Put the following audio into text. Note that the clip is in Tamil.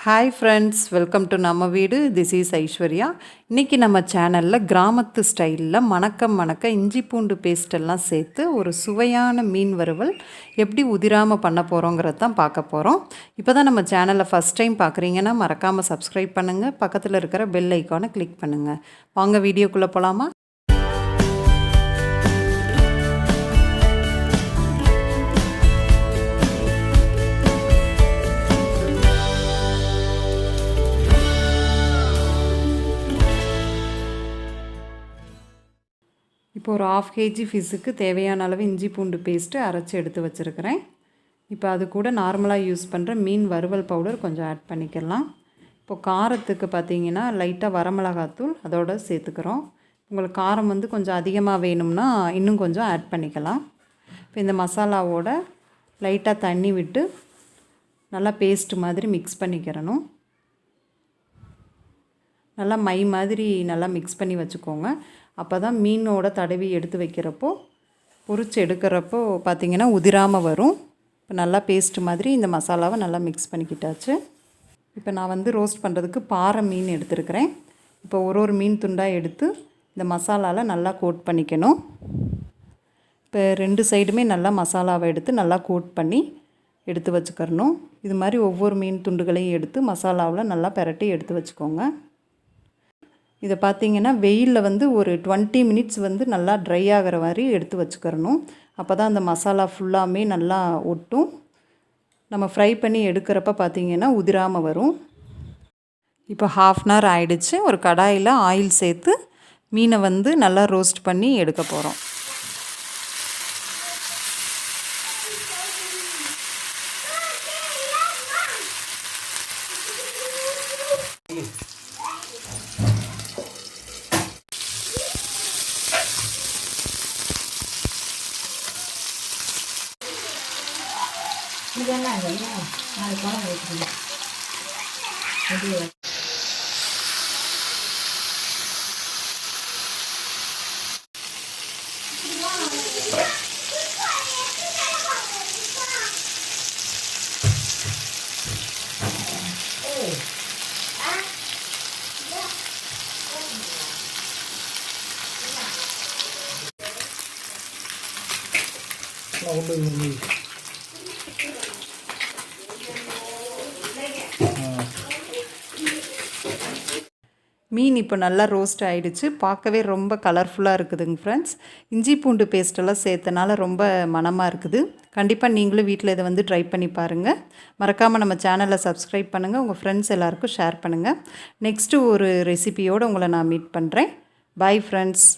ஹாய் ஃப்ரெண்ட்ஸ், வெல்கம் டு நம்ம வீடு. This is Aishwarya. இன்றைக்கி நம்ம சேனலில் கிராமத்து ஸ்டைலில் மணக்க இஞ்சி பூண்டு பேஸ்டெல்லாம் சேர்த்து ஒரு சுவையான மீன் வறுவல் எப்படி உதிராமல் பண்ண போகிறோங்கிறது தான் பார்க்க போகிறோம். இப்போ தான் நம்ம சேனலை ஃபஸ்ட் டைம் பார்க்குறீங்கன்னா மறக்காமல் சப்ஸ்கிரைப் பண்ணுங்கள், பக்கத்தில் இருக்கிற பெல் ஐக்கானை கிளிக் பண்ணுங்கள். வாங்க வீடியோக்குள்ளே போகலாமா? இப்போ ஒரு 1/2 kg ஃபிஷ்ஷுக்கு தேவையான அளவு இஞ்சி பூண்டு பேஸ்ட்டு அரைச்சி எடுத்து வச்சுருக்கிறேன். இப்போ அது கூட நார்மலாக யூஸ் பண்ணுற மீன் வறுவல் பவுடர் கொஞ்சம் ஆட் பண்ணிக்கலாம். இப்போது காரத்துக்கு பார்த்திங்கன்னா லைட்டாக வரமிளகாத்தூள் அதோடு சேர்த்துக்கிறோம். உங்களுக்கு காரம் கொஞ்சம் அதிகமாக வேணும்னா இன்னும் கொஞ்சம் ஆட் பண்ணிக்கலாம். இப்போ இந்த மசாலாவோட லைட்டாக தண்ணி விட்டு நல்லா பேஸ்ட்டு மாதிரி மிக்ஸ் பண்ணிக்கிறணும். நல்லா மை மாதிரி நல்லா மிக்ஸ் பண்ணி வச்சுக்கோங்க. அப்போ தான் மீனோட தடவி எடுத்து வைக்கிறப்போ பொரிச்சு எடுக்கிறப்போ பார்த்திங்கன்னா உதிராமல் வரும். இப்போ நல்லா பேஸ்ட்டு மாதிரி இந்த மசாலாவை நல்லா மிக்ஸ் பண்ணிக்கிட்டாச்சு. இப்போ நான் ரோஸ்ட் பண்ணுறதுக்கு பாறை மீன் எடுத்துருக்கிறேன். இப்போ ஒரு மீன் துண்டாக எடுத்து இந்த மசாலாவில் நல்லா கோட் பண்ணிக்கணும். இப்போ 2 சைடுமே நல்லா மசாலாவை எடுத்து நல்லா கோட் பண்ணி எடுத்து வச்சுக்கிறணும். இது மாதிரி ஒவ்வொரு மீன் துண்டுகளையும் எடுத்து மசாலாவில் நல்லா பெரட்டி எடுத்து வச்சுக்கோங்க. இதை பார்த்திங்கன்னா வெயிலில் ஒரு 20 மினிட்ஸ் நல்லா ட்ரை ஆகிற மாதிரி எடுத்து வச்சுக்கிறணும். அப்போ தான் அந்த மசாலா ஃபுல்லாமே நல்லா ஒட்டும். நம்ம ஃப்ரை பண்ணி எடுக்கிறப்ப பார்த்திங்கன்னா உதிராமல் வரும். இப்போ 1/2 அன் ஹவர் ஆகிடுச்சு. ஒரு கடாயில் ஆயில் சேர்த்து மீனை நல்லா ரோஸ்ட் பண்ணி எடுக்க போகிறோம். இதெல்லாம் இல்லையா, நாளைக்கு குழம்பு வைக்கணும். மீன் இப்போ நல்லா ரோஸ்ட் ஆகிடுச்சு. பார்க்கவே ரொம்ப கலர்ஃபுல்லாக இருக்குதுங்க ஃப்ரெண்ட்ஸ். இஞ்சி பூண்டு பேஸ்ட்டெல்லாம் சேர்த்தனால ரொம்ப மணமாக இருக்குது. கண்டிப்பாக நீங்களும் வீட்டில் இதை ட்ரை பண்ணி பாருங்கள். மறக்காமல் நம்ம சேனலை சப்ஸ்கிரைப் பண்ணுங்கள், உங்கள் ஃப்ரெண்ட்ஸ் எல்லாருக்கும் ஷேர் பண்ணுங்கள். நெக்ஸ்ட்டு ஒரு ரெசிபியோடு உங்களை நான் மீட் பண்ணுறேன். Bye friends.